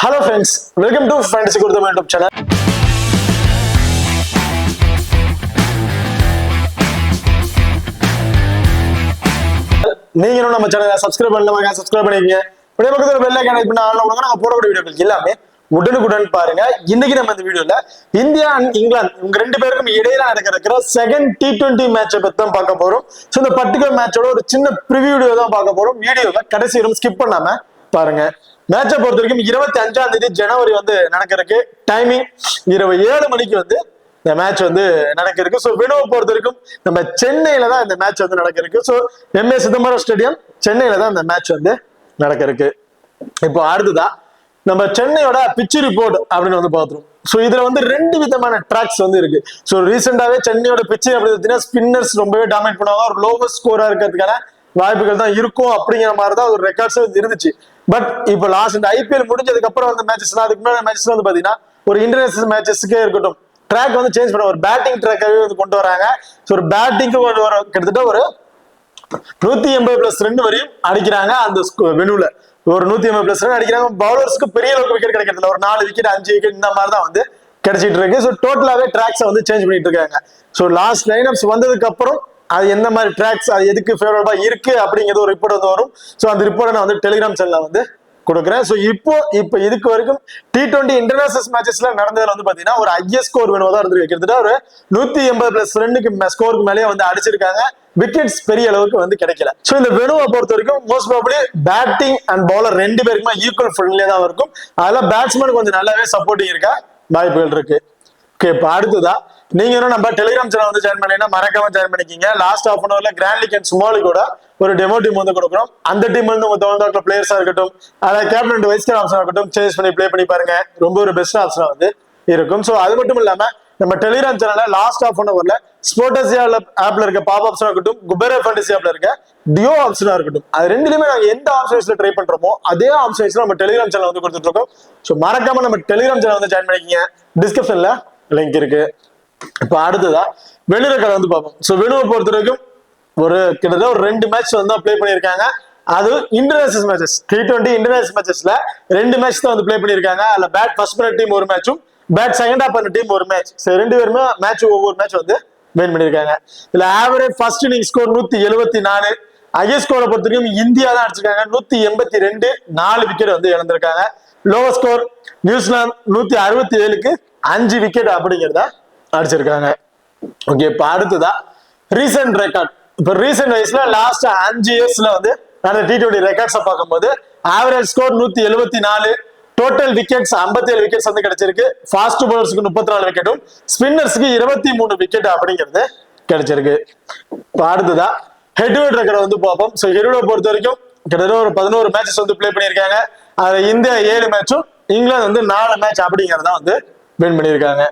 Hello friends, welcome to Fantasy Gurudam YouTube channel. நீங்க நம்ம சேனலை சப்ஸ்கிரைப் பண்ணலாமா? சப்ஸ்கிரைப் பண்ணிக்கங்க. அப்படியே பக்கத்துல பெல் ஐகானை கிளிக் பண்ணா ஆல்ல கொடுங்க. நாங்க போடக்கூடிய வீடியோக்கள் எல்லாமே உடனுக்குடன் பாருங்க. இன்னைக்கு நம்ம இந்த வீடியோல இந்தியா அண்ட் இங்கிலாந்து இவங்க ரெண்டு பேருக்கும் இடையில நடக்கிற செகண்ட் T20 மேட்சை பத்தி தான் பார்க்க போறோம். சோ இந்த பர்டிகுலர் மேட்சோட ஒரு சின்ன ப்ரிவியூ வீடியோ தான் பார்க்க போறோம். வீடியோவை கடைசி வரைக்கும் ஸ்கிப் பண்ணாம பாருங்க. மேட்சை பொறுத்த வரைக்கும் 25ஆம் தேதி ஜனவரி நடக்கிறதுக்கு டைமிங் இரவு 7 மணிக்கு இந்த மேட்ச் நடக்கிறதுக்கு. ஸோ வினோவை பொறுத்த வரைக்கும் நம்ம சென்னையில தான் இந்த மேட்ச் நடக்கிறதுக்கு. ஸோ எம்ஏ சிதம்பரம் ஸ்டேடியம் சென்னையில தான் இந்த மேட்ச் நடக்கிறதுக்கு. இப்போ அடுத்ததான் நம்ம சென்னையோட பிச் ரிப்போர்ட் அப்படின்னு பார்த்துருவோம். ஸோ இதுல ரெண்டு விதமான ட்ராக்ஸ் இருக்கு. ஸோ ரீசெண்டாவே சென்னையோட பிச்சு அப்படின்னு பார்த்தீங்கன்னா ஸ்பின்னர்ஸ் ரொம்பவே டாமினேட் பண்ணுவாங்க. ஒரு லோவஸ்ட் ஸ்கோரா இருக்கிறதுக்கான வாய்ப்புகள் தான் இருக்கும் அப்படிங்கிற மாதிரி தான் ஒரு ரெக்கார்ட்ஸ் இருந்துச்சு. பட் இப்போ லாஸ்ட் இந்த ஐபிஎல் முடிஞ்சதுக்கு அப்புறம் மேட்சஸ் அதுக்கு முன்னாடி மேட்சஸ் பாத்தீங்கன்னா ஒரு இன்டர்நேஷனல் மேட்சஸ்க்கே இருக்கட்டும் ட்ராக் சேஞ்ச் பண்ண ஒரு பேட்டிங் ட்ராக்காவே கொண்டு வராங்க. ஸோ ஒரு பேட்டிங்க்கு கிட்டத்தட்ட ஒரு 180+ ரன் வரையும் அடிக்கிறாங்க. அந்த வெனுல ஒரு 180+ ரன் அடிக்கிறாங்க. பவுலர்ஸ்க்கு பெரிய அளவுக்கு விக்கெட் கிடைக்கிறதுல ஒரு 4 விக்கெட் 5 விக்கெட் இந்த மாதிரி தான் கிடைச்சிட்டு இருக்கு. ஸோ டோட்டலாவே ட்ராக்ஸ் சேஞ்ச் பண்ணிட்டு இருக்காங்க. ஸோ லாஸ்ட் லைனப்ஸ் வந்ததுக்கு அப்புறம் அது எந்த மாதிரி ட்ராக்ஸ் அது எதுக்கு ஃபேவரபிளா இருக்கு அப்படிங்கிறது ஒரு ரிப்போர்ட் வரும். ஸோ அந்த ரிப்போர்ட்டை நான் டெலிகிராம் சேனல்ல கொடுக்குறேன். ஸோ இப்போ இதுக்கு வரைக்கும் T20 இன்டர்நேஷனல் மேட்சஸ்ல நடந்ததுல பாத்தீங்கன்னா ஒரு ஹையஸ்ட் ஸ்கோர் வேணுவா தான் இருந்திருக்கு. கிட்டத்தட்ட ஒரு 180+ ரன்னுக்கு ஸ்கோருக்கு மேலேயே அடிச்சிருக்காங்க. விக்கெட்ஸ் பெரிய அளவுக்கு கிடைக்கல. ஸோ இந்த வெனுவை பொறுத்த வரைக்கும் most probably batting and bowler ரெண்டு பேருக்குமே ஈக்குவல் ஃப்ரெண்ட்லியா தான் இருக்கும். அதெல்லாம் பேட்ஸ்மேன் கொஞ்சம் நல்லாவே சப்போர்ட்டிங் இருக்கா வாய்ப்புகள் இருக்கு. ஓகே, இப்போ அடுத்ததா நீங்க நம்ம டெலிகிராம் சேனல் ஜாயின் பண்ணீங்கன்னா மறக்காம ஜாயின் பண்ணிக்கிங்க. லாஸ்ட் ஹாஃப் அன் ஹவர்ல கிராண்ட் லீக் அண்ட் ஸ்மால் கூட ஒரு டெமோ டீம் கொடுக்குறோம். அந்த டீம் உங்க தகுந்த பிளேயர்ஸா இருக்கட்டும், அதாவது captain and vice captain option இருக்கட்டும், சேஞ்ச் பண்ணி பிளே பண்ணி பாருங்க. ரொம்ப ஒரு பெஸ்ட் ஆப்ஷனா இருக்கும். ஸோ அது மட்டும் இல்லாம நம்ம டெலிகிராம் சேனல்ல லாஸ்ட் ஹாஃப் அன் ஹவர்ல ஸ்போர்டஸியா ஆப்ல இருக்க பாப் ஆப்ஷனா இருக்கட்டும், குபேரா ஃபேண்டசி ஆப்ல இருக்க டியோ ஆப்ஷனா இருக்கட்டும், அது ரெண்டுலயுமே நாங்க எந்த ஆப்ஷன்ஸ்ல ட்ரை பண்றோமோ அதே ஆப்ஷன்ஸ்ல நம்ம டெலிகிராம் சேனல் கொடுத்துட்டு இருக்கோம். ஸோ மறக்காம நம்ம டெலிகிராம் சேனல் ஜாயின் பண்ணிக்கிங்க. டிஸ்கிரிப்ஷன்ல லிங்க் இருக்கு. இப்ப அடுத்ததா வெளிரக்கரை பார்ப்போம். ஸோ வெனுவை பொறுத்த வரைக்கும் ஒரு கிட்டத்தட்ட ஒரு 2 மேட்ச் பிளே பண்ணியிருக்காங்க. அது இன்டர்நேஷனல் மேட்சஸ் T20 இன்டர்நேஷனல் மேட்சஸ்ல 2 மேட்ச் தான் பிளே பண்ணியிருக்காங்க. அதுல பேட் ஃபர்ஸ்ட் பண்ண டீம் ஒரு மேட்சும் பேட் செகண்ட் ஆப் பண்ண டீம் ஒரு மேட்ச். ரெண்டு பேருமே மேட்ச் ஒவ்வொரு மேட்ச் வின் பண்ணியிருக்காங்க. இதுல average first inning score 174. Highest ஸ்கோரை பொறுத்த வரைக்கும் இந்தியா தான் அடிச்சிருக்காங்க 182, 4 விக்கெட் இழந்திருக்காங்க. லோவர் ஸ்கோர் நியூசிலாந்து 167க்கு 5 விக்கெட் அப்படிங்கிறத அடிச்சிருக்காங்க. ஓகே, இப்ப அடுத்ததா ரீசெண்ட் ரெக்கார்ட். இப்ப ரீசெண்ட் வயசுல லாஸ்ட் 5 இயர்ஸ்ல நடந்த T20 ரெக்கார்ட்ஸ் பார்க்கும்போது average score 174, total wickets 57 wickets கிடைச்சிருக்கு. ஃபாஸ்ட் பவுலர்ஸ்க்கு 34 விக்கெட்டும் ஸ்பின்னர்ஸ்க்கு 23 விக்கெட் அப்படிங்கிறது கிடைச்சிருக்கு. இப்ப அடுத்ததா ஹெட்வெட் ரெக்கார்ட் பார்ப்போம். ஸோ ஹெட்வெட் பொறுத்த வரைக்கும் கிட்டத்தட்ட ஒரு 11 மேட்சஸ் பிளே பண்ணியிருக்காங்க. அதுல இந்தியா 7 மேட்சும் இங்கிலாந்து 4 மேட்ச் அப்படிங்கறத வின் பண்ணியிருக்காங்க.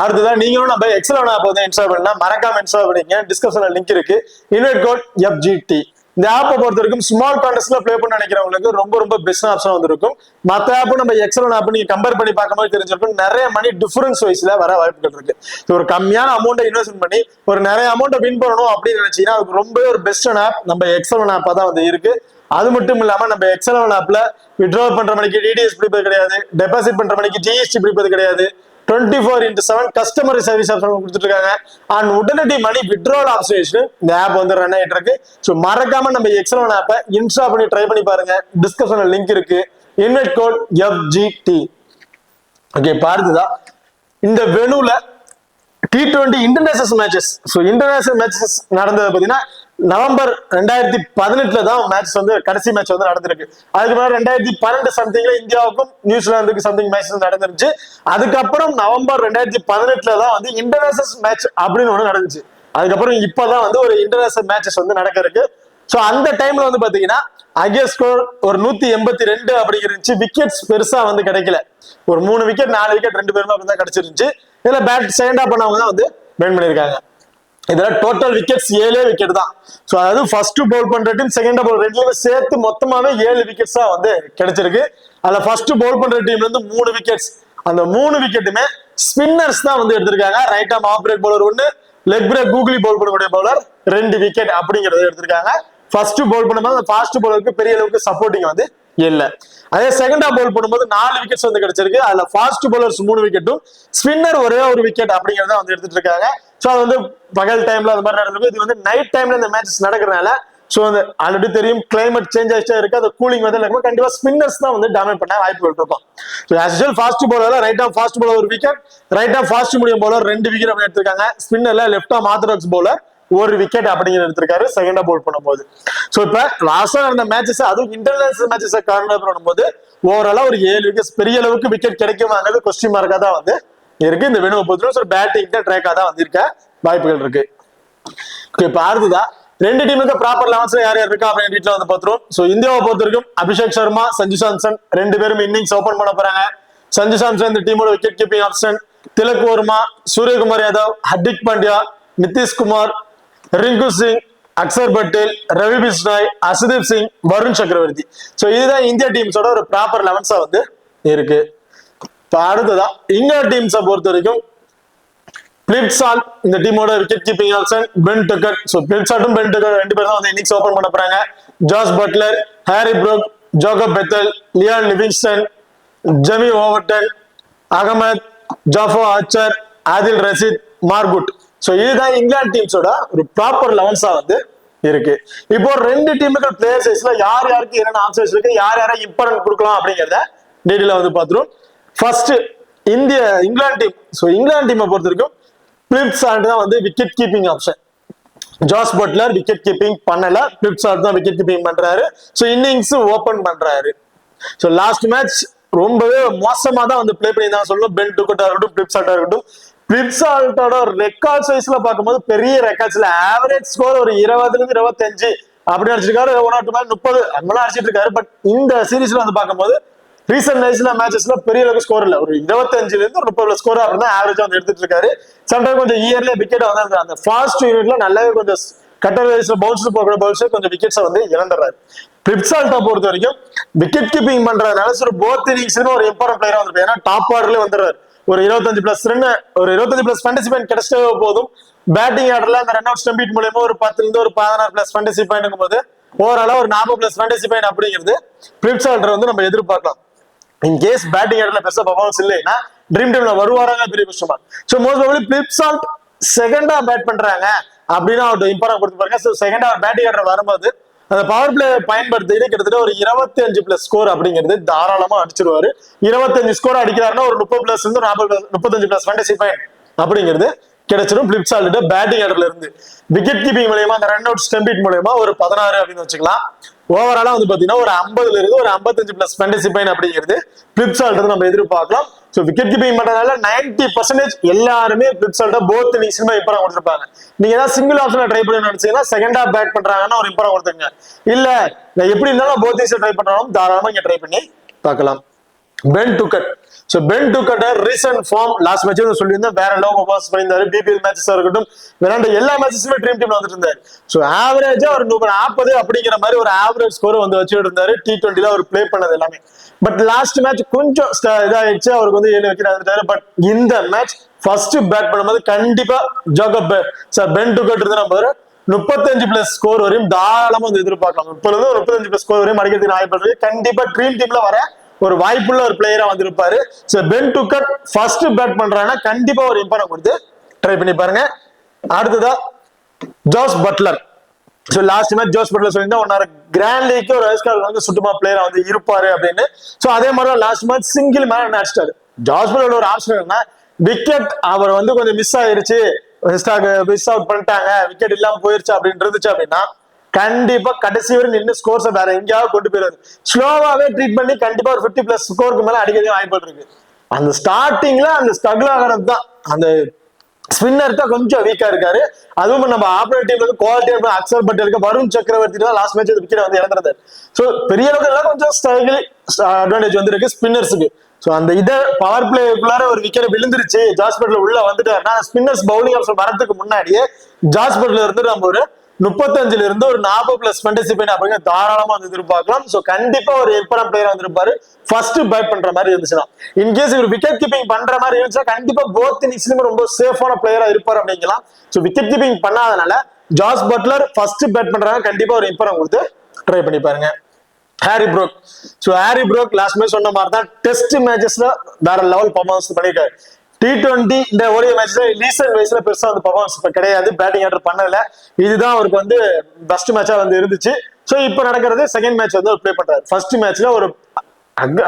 அடுத்ததான் நீங்களும் நம்ம எக்ஸல் ஆப் இன்ஸ்டால் பண்ணா மறக்காம இன்ஸ்டால் பண்ணிங்க. டிஸ்கிரிப்ஷன்ல லிங்க் இருக்கு. Invite code FGT. இந்த ஆப்பை பொறுத்த வரைக்கும் ஸ்மால் கான்டெஸ்ட்ல பிளே பண்ண நினைக்கிறவங்களுக்கு ரொம்ப ரொம்ப பெஸ்ட் ஆப்ஷன் இருக்கும். மற்ற ஆப் நம்ம எக்ஸல் ஆப் நீங்க கம்பேர் பண்ணி பார்க்கும்போது தெரிஞ்சிருக்கும் நிறைய மணி டிஃபரன்ஸ் வைஸ்ல வர வாய்ப்புகள் இருக்கு. ஒரு கம்மியான அமௌண்ட்டை இன்வெஸ்ட் பண்ணி ஒரு நிறைய அமௌண்ட்டை வின் பண்ணணும் அப்படின்னு நினைச்சீங்கன்னா அதுக்கு ரொம்ப ஒரு பெஸ்ட் ஆப் நம்ம எக்ஸல் ஆப்பா தான் இருக்கு. அது மட்டும் இல்லாம நம்ம எக்ஸல் ஆப்ல வித்ட்ரா பண்ற மணிக்கு டிடிஎஸ் பிடிப்பது கிடையாது, டெபாசிட் பண்ற மணிக்கு GST பிடிப்பது கிடையாது, 24/7 கஸ்டமர் சர்வீஸ் ஆப்ஷன் கொடுத்துட்டு இருக்காங்க. அண்ட் உடனடி மணி வித்ட்ராவல் ஆப்ஷன் இந்த ஆப் ரன் ஆயிட்டு இருக்கு. ஸோ மறக்காம நம்ம எக்ஸல் ஆப்பை இன்ஸ்டால் பண்ணி ட்ரை பண்ணி பாருங்க. டிஸ்கிரிப்ஷன்ல லிங்க் இருக்கு. Invite code FGT. ஓகே, பார்த்துதான் இந்த வெனுல T20 international matches. So international matches நடந்தது பார்த்தீங்கன்னா நவம்பர் 2018 தான் மேட்ச் கடைசி மேட்ச் நடந்திருக்கு. அதுக்கு முன்னாடி 2012 சம்திங்ல இந்தியாவுக்கும் நியூசிலாந்துக்கு சம்திங் மேட்ச் நடந்துருச்சு. அதுக்கப்புறம் நவம்பர் 2018 தான் இன்டர்நேஷனல் மேட்ச் அப்படின்னு ஒண்ணு நடந்துச்சு. அதுக்கப்புறம் இப்பதான் ஒரு இன்டர்நேஷனல் மேட்சஸ் நடக்கிறதுக்கு. ஸோ அந்த டைம்ல பாத்தீங்கன்னா ஹையஸ்ட் ஸ்கோர் ஒரு 182 அப்படிங்கிறச்சு. விக்கெட்ஸ் பெருசா கிடைக்கல. ஒரு 3 விக்கெட் 4 விக்கெட் 2 பேருமே அப்படிதான் கிடைச்சிருந்துச்சு. இதுல பேட் செகண்ட் ஆப் பண்ணவங்க தான் வின் பண்ணிருக்காங்க. இதுல டோட்டல் விக்கெட்ஸ் 7 விக்கெட் தான். ஸோ அதாவது ஃபர்ஸ்ட் பவுல் பண்ற டீம் செகண்ட் பவுல் ரெண்டுலயுமே சேர்த்து மொத்தமாவே 7 விக்கெட்ஸ் தான் கிடைச்சிருக்கு. அதுல ஃபர்ஸ்ட் பவுல் பண்ற டீம்ல 3 விக்கெட்ஸ். அந்த 3 விக்கெட்டுமே ஸ்பின்னர்ஸ் தான் எடுத்திருக்காங்க. Right arm off break bowler 1, leg break googly bowl பண்ணக்கூடிய பவுலர் 2 விக்கெட் அப்படிங்கறத எடுத்திருக்காங்க. ஃபர்ஸ்ட் பவுல் பண்ணும்போது அந்த ஃபாஸ்ட் பவுலருக்கு பெரிய அளவுக்கு சப்போர்ட்டிங் இல்ல. அதே செகண்ட் ஆஃப் பவுல் பண்ணும்போது 4 விக்கெட்ஸ் வந்து கிடைச்சிருக்கு. அதுல ஃபாஸ்ட் பவுலர்ஸ் 3 விக்கெட்டும், ஸ்பின்னர் ஒரே ஒரு விக்கெட் அப்படிங்கறத வந்து எடுத்துட்டு இருக்காங்க. சோ அது வந்து பகல் டைம்ல அது மாதிரி நடந்திருக்கு. இது வந்து நைட் டைம்ல இந்த மேட்சஸ் நடக்கிறதுனால சோ அந்த ஆல்ரெடி தெரியும் கிளைமேட் சேஞ்ச் ஆயிட்டே இருக்கு. அந்த கூலிங் வந்து இருக்கும். கண்டிப்பா ஸ்பின்னர்ஸ் தான் வந்து டாமினேட் பண்ண வாய்ப்புகள் இருக்கும். ஸோ ஆஸ் யூசுவல் ஃபாஸ்ட் பவுலர்ல ரைட் ஆஃப் ஃபாஸ்ட் பவுலர் ஒரு wicket, right off fast medium bowler 2 wicket அப்படி எடுத்திருக்காங்க. ஸ்பின்னர்ல லெஃப்ட் ஆஃப் ஆர்த்தடாக்ஸ் பவுலர் ஒரு விக்கெட் அப்படிங்கிற எடுத்திருக்காரு செகண்டா பவுல் பண்ணும்போது. சோ இப்ப லாஸ்டா நடந்த மேட்சஸ், அதுவும் இன்டர்நேஷனல் மேட்சஸ் கார்னர் பண்ணும்போது ஓவராலா ஒரு 7 விக்கெட் பெரிய அளவுக்கு விக்கெட் கிடைக்குமாங்கிறது கொஸ்டின் மார்க்கா தான் வந்து இருக்கு. இந்த வெனுவை பொறுத்தவரை பேட்டிங் ட்ராக்கா தான் வந்திருக்க வாய்ப்புகள் இருக்கு. இப்ப அடுத்ததா 2 டீமுக்கு ப்ராப்பர் லெவன்ஸ்ல யார் யார் இருக்கா அப்படின்னு வீட்டுல வந்து பாத்துருவோம். சோ இந்தியாவை பொறுத்த வரைக்கும் அபிஷேக் சர்மா, சஞ்சு சாம்சன் 2 பேரும் இன்னிங்ஸ் ஓபன் பண்ண போறாங்க. சஞ்சு சாம்சன் இந்த டீமோட wicket keeping option. Tilak Varma, Suryakumar Yadav, Hardik Pandya, Nitishkumar, Rinku Singh, Axar Patel, Ravi Bishnoi, Arshdeep Singh, Varun Chakravarthy. So இதுதான் இந்தியா டீம்ஸோட ஒரு ப்ராப்பர் லெவன்ஸா வந்து இருக்கு. அடுத்ததா இங்கிலாந்து டீம்ஸை பொறுத்த வரைக்கும் பிளிப்சால் இந்த டீமோட wicket keeping option. Ben Duckett, so பிளிப்சால்டும் பென் டக்கட் 2 பேரும் தான் வந்து இன்னிங்ஸ் ஓபன் பண்ண போறாங்க. Jos Buttler, Harry Brook, Jacob Bethell, Liam Livingstone, Jamie Overton, Ahmed, Jofra Archer, Adil Rashid, Mark Wood. So இதுதான் இங்கிலாந்து டீம்ஸோட ஒரு ப்ராப்பர் லெவன்ஸா வந்து இருக்கு. இப்போ 2 டீமுக்கு பிளேயர் சைஸ்ல யார் யாருக்கு என்னென்ன ஆப்ஷன்ஸ் இருக்கு, யார் யாரை இம்பார்ட்டன்ட் கொடுக்கலாம் அப்படிங்கறத டீடைலா வந்து பாத்துரும். First England team. So England டீமை பொறுத்த வரைக்கும் பிளிப்சால்ட் தான் வந்து wicket keeping option. Jos Buttler wicket keeping பண்ணல, பிளிப்சால்ட் தான் விக்கெட் கீப்பிங் பண்றாரு. சோ இன்னிங்ஸ் ஓபன் பண்றாரு. சோ லாஸ்ட் மேட்ச் ரொம்பவே மோசமா தான் வந்து பிளே பண்ணி தான் சொல்லணும். பென் டக்கட்டா இருக்கட்டும், பிளிப்சால்ட்டா இருக்கட்டும். பிளிப்சால்ட்டோட ரெக்கார்ட் சைஸ்ல பார்க்கும்போது பெரிய ரெக்கார்ட்ஸ்ல ஆவரேஜ் ஸ்கோர் ஒரு 20ல இருந்து 25 அப்படி அடிச்சிருக்காரு. 1 or 2 மேட்ச் 30 அந்த மாதிரி அடிச்சிட்டு இருக்காரு. பட் இந்த சீரீஸ்ல வந்து பார்க்கும்போது ரீசெண்ட் டைஸ்ல மேட்சஸ்ல பெரிய அளவுக்கு ஸ்கோர் இல்ல, ஒரு 25ல இருந்து ஒரு 30 ஸ்கோர் அப்படின்னா ஆவரேஜா வந்து எடுத்துட்டு இருக்காரு. சம்டைம் கொஞ்சம் இயர்ல விக்கெட் வந்து அந்த ஃபாஸ்ட் யூனிட்ல நல்லாவே கொஞ்சம் கட்டர் வைஸ்ல பவுன்ஸ் போகிற பவுல்ஸ் கொஞ்சம் விக்கெட்ஸ் வந்து இழந்துறாரு. பிளிப்சால்ட்டை பொறுத்த வரைக்கும் விக்கெட் கீப்பிங் பண்றதுனால போத் இன்னிங்ஸ்ல ஒரு இம்பார்ட்டன்ட் பிளேயரா வந்திருப்பாரு. ஏன்னா டாப் ஆர்டர்ல வந்துடுறாரு. ஒரு 25+ ரன், ஒரு 25+ ஃபேண்டசி பாயிண்ட் கிடைச்சே போதும். பேட்டிங் ஆர்டர்ல அந்த ரன் அவுட் ஸ்டம்பிட் மூலமா ஒரு 10ல இருந்து ஒரு 16+ ஃபேண்டசி பாயிண்ட் போது ஓவராலா ஒரு 40+ ஃபேண்டசி பாயிண்ட் அப்படிங்கிறது பிளிப்சால்ட் வந்து நம்ம எதிர்பார்க்கலாம். இன் கேஸ் பேட்டிங் ஆர்டர்ல பெருசா பர்ஃபார்மன்ஸ் இல்லைன்னா ட்ரீம் டீம்ல வருவாராங்க பெரிய விஷயமா. சோ மோஸ்ட் ப்ராபபிலி பிளிப்சால்ட் செகண்டா பேட் பண்றாங்க அப்படின்னா அவர்கிட்ட இம்பார்ட்டன்ட் கொடுத்து பாருங்க. சோ செகண்டா பேட்டிங் ஆர்டர் வரும்போது அந்த பவர் பிளே பயன்படுத்திட்டு கிட்டத்தட்ட ஒரு 25+ ஸ்கோர் அப்படிங்கிறது தாராளமா அடிச்சிருவாரு. 25 ஸ்கோர் அடிக்கிறாருன்னா ஒரு 30+ இருந்து 35+ ஃபேண்டசி பாயிண்ட் அப்படிங்கிறது கிடைச்சிடும் பிளிப்சால்ட் பேட்டிங் ஆர்டர்ல இருந்து. விக்கெட் கீப்பிங் மூலமா அந்த ரன் அவுட் ஸ்டம்பிட் மூலமா ஒரு 16 அப்படின்னு வச்சுக்கலாம். ஓவராலா வந்து பாத்தீங்கன்னா ஒரு 50ல இருந்து ஒரு 55+ ஃபேண்டசி பாயிண்ட் அப்படிங்கிறது பிளிப்சால்ட் நம்ம எதிர்பார்க்கலாம். சோ விக்கெட் கீப்பிங் பண்றதுனால 90% எல்லாருமே பிளிப்சால்ட் போத் இன்னிங்ஸ்லயுமே இம்பார்ட்டன்ட் கொடுத்துருப்பாங்க. நீங்க ஏதாவது சிங்கிள் ஆப்ஷன்ல ட்ரை பண்ணி நினைச்சீங்கன்னா செகண்ட் ஹாஃப் பேட் பண்றாங்கன்னா ஒரு இம்பார்ட்டன்ட் கொடுத்துருங்க. இல்ல எப்படி இருந்தாலும் போத் இன்னிங்ஸ் ட்ரை பண்றாலும் தாராளமா இங்க ட்ரை பண்ணி பார்க்கலாம். Ben Duckett. So Ben Duckett recent form last match சொல்லியிருந்தேன், வேற லெவல் பர்ஃபார்மன்ஸ் பண்ணியிருந்தாரு. பிபிஎல் மேட்சஸ் இருக்கட்டும், விளையாண்ட எல்லா மேட்சஸுமே ட்ரீம் டீம்ல வந்துட்டு இருந்தாரு. சோ ஆவரேஜா ஒரு 140 அப்படிங்கிற மாதிரி ஒரு ஆவரேஜ் ஸ்கோர் வந்து வச்சுட்டு இருந்தாரு. T20ல அவர் பிளே பண்ணது எல்லாமே. பட் லாஸ்ட் மேட்ச் கொஞ்சம் இதாயிடுச்சு, அவருக்கு வந்து 7 விக்கெட் வந்துட்டாரு. பட் இந்த மேட்ச் ஃபர்ஸ்ட் பேட் பண்ணும்போது கண்டிப்பா பென் டக்கட் இருந்து நம்ம 35+ ஸ்கோர் வரையும் தாராளமா வந்து எதிர்பார்க்கலாம். 35+ ஸ்கோர் வரையும் அடிக்கிறதுக்கு வாய்ப்பு கண்டிப்பா ட்ரீம் டீம்ல வர ஒரு வாய்ப்புள்ள ஒரு பிளேயரா வந்திருப்பாரு. பென் டக்கட் ஃபர்ஸ்ட் பேட் பண்றாங்கன்னா கண்டிப்பா ஒரு இம்பார்ட்டன்ட் கொடுத்து ட்ரை பண்ணி பாருங்க. அடுத்ததா Jos Buttler. So last match Jos Buttler சொல்லியிருந்தா ஒன்னார கிராண்ட் லீக்கு ஒரு வயசுக்காரர் வந்து சுத்தமா பிளேயரா வந்து இருப்பாரு அப்படின்னு. சோ அதே மாதிரி லாஸ்ட் மேட்ச் சிங்கிள் மேன் அடிச்சிட்டாரு. ஜாஸ் பட்லர் ஒரு ஆப்ஷன் என்ன, விக்கெட் அவர் வந்து கொஞ்சம் மிஸ் ஆயிருச்சு, மிஸ் அவுட் பண்ணிட்டாங்க, விக்கெட் இல்லாம போயிருச்சு அப்படின்னு இருந்துச்சு அப்படின்னா கண்டிப்பா கடைசி வரை நின்று ஸ்கோர்ஸ் வேற எங்கேயாவது கொண்டு போயிருது. ஸ்லோவாவே ட்ரீட் பண்ணி கண்டிப்பா ஒரு 50+ ஸ்கோருக்கு மேல அடிக்கவே வாய்ப்பு இருக்கு. அந்த ஸ்டார்டிங்ல அந்த ஸ்ட்ரகிள் ஆகிறது தான் அந்த ஸ்பின்னர் தான் கொஞ்சம் வீக்கா இருக்காரு. அதுவும் நம்ம ஆப்போனன்ட் டீம்ல இருந்து குவாலிட்டி அக்சர் பட்டேலுக்கு வருண் சக்கரவர்த்தி தான் லாஸ்ட் மேட்ச் விக்கெட் வந்து இழந்திருந்தாரு. சோ பெரிய அளவுக்கு கொஞ்சம் ஸ்ட்ரகிள் அட்வான்டேஜ் வந்து இருக்கு ஸ்பின்னர்ஸுக்கு. சோ அந்த இதை பவர் பிளேக்குள்ளார ஒரு விக்கெட் விழுந்துருச்சு, ஜாஸ் பட்லர் உள்ள வந்துட்டாருன்னா ஸ்பின்னர்ஸ் பவுலிங் ஆப்ஷன் வரதுக்கு முன்னாடியே ஜாஸ் பட்லர் இருந்து நம்ம ஒரு 35ல இருந்து ஒரு 40+ ஃபேண்டசி பாயிண்ட் அப்படிங்க தாராளமா வந்து எதிர்பார்க்கலாம். சோ கண்டிப்பா ஒரு இம்பார்ட்டன்ட் பிளேயர் வந்திருப்பாரு ஃபர்ஸ்ட் பேட் பண்ற மாதிரி இருந்துச்சுன்னா. இன்கேஸ் இவர் விக்கெட் கீப்பிங் பண்ற மாதிரி இருந்துச்சுன்னா கண்டிப்பா போத் இன்னிங்ஸ்லயுமே ரொம்ப சேஃபான பிளேயரா இருப்பாரு அப்படிங்கலாம். சோ விக்கெட் கீப்பிங் பண்ணாதனால ஜாஸ் பட்லர் ஃபர்ஸ்ட் பேட் பண்றாங்க கண்டிப்பா ஒரு இம்பார்ட்டன்ட் கொடுத்து ட்ரை பண்ணி பாருங்க. Harry Brook. So Harry Brook last match சொன்ன மாதிரி தான் டெஸ்ட் மேட்சஸ்ல வேற லெவல் பர்ஃபார்மன்ஸ் பண்ணியிருக்காரு. T20 இந்த ஒரே மேட்ச்ல ரீசன்ட் வைஸ்ல பெருசா வந்து பர்ஃபார்மன்ஸ் கிடையாது, பேட்டிங் ஆர்டர் பண்ணல. இதுதான் அவருக்கு வந்து பெஸ்ட் மேட்சா வந்து இருந்துச்சு. ஸோ இப்போ நடக்கிறது செகண்ட் மேட்ச் வந்து பிளே பண்றாரு. ஃபர்ஸ்ட் மேட்ச்ல ஒரு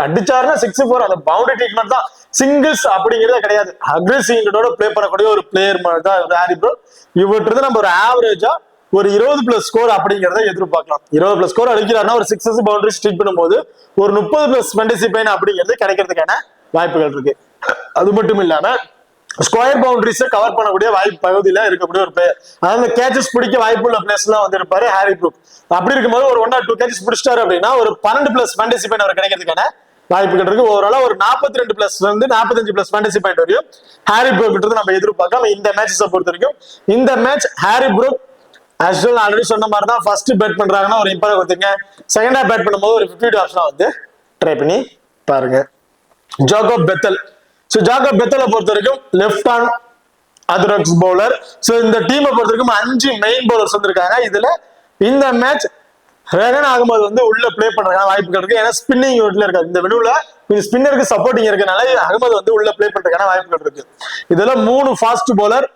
அடிச்சாருன்னா 6-4, அந்த பவுண்டரி ட்ரீட்மெண்ட் தான், சிங்கிள்ஸ் அப்படிங்கிறதே கிடையாது. அக்ரெசிவோட பிளே பண்ணக்கூடிய ஒரு பிளேயர் மாதிரி தான் ஹாரி ப்ரோக். இவர்கிட்ட நம்ம ஒரு ஆவரேஜா ஒரு 20+ ஸ்கோர் அப்படிங்கிறத எதிர்பார்க்கலாம். 20+ ஸ்கோர் அடிக்கிறாருன்னா ஒரு 6 பவுண்டரி ஸ்ட்ரீட் பண்ணும்போது ஒரு 30+ ஃபேண்டசி பாயிண்ட் அப்படிங்கிறது கிடைக்கிறதுக்கான வாய்ப்புகள் இருக்கு. அது மட்டும் இல்லாம ஸ்கொயர் பவுண்டரிஸ் கவர் பண்ணக்கூடிய வாய்ப்பு பகுதியில இருக்கக்கூடிய ஒரு பிளேயர், அதாவது கேச்சஸ் பிடிக்க வாய்ப்புள்ள பிளேஸ் எல்லாம் வந்து இருப்பாரு ஹாரி ப்ரோக். அப்படி இருக்கும்போது ஒரு 1 or 2 கேச்சஸ் பிடிச்சிட்டாரு அப்படின்னா ஒரு 12+ ஃபேண்டசி பாயிண்ட் அவர் கிடைக்கிறதுக்கான வாய்ப்புகள் இருக்கு. ஓவராலா ஒரு 42+ வந்து 45+ ஃபேண்டசி பாயிண்ட் வரையும் ஹாரி ப்ரோக் நம்ம எதிர்பார்க்கலாம் இந்த மேட்சஸை பொறுத்த வரைக்கும். இந்த match Harry Brook actual already சொன்ன மாதிரி தான், ஃபர்ஸ்ட் பேட் பண்றாங்கன்னா ஒரு இம்பார்ட் கொடுத்துங்க, செகண்டா பேட் பண்ணும்போது ஒரு 50 ஆப்ஷனா வந்து ட்ரை பண்ணி பாருங்க. Jacob Bethel. ஸோ ஜாகோப் பெத்தலை பொறுத்த வரைக்கும் left hand orthodox bowler. So இந்த டீமை பொறுத்த வரைக்கும் 5 மெயின் பவுலர்ஸ் வந்திருக்காங்க. இதுல இந்த மேட்ச் ரெகன் ஆகும்போது வந்து உள்ள பிளே பண்றதுக்கான வாய்ப்புகள் இருக்கு. ஏன்னா ஸ்பின்னிங் யூனிட்ல இருக்காது இந்த வெனுல, ஸ்பின்னருக்கு சப்போர்ட்டிங் இருக்கனால அகமது வந்து உள்ள பிளே பண்றதுக்கான வாய்ப்புகள் இருக்கு. இதுல 3 fast bowler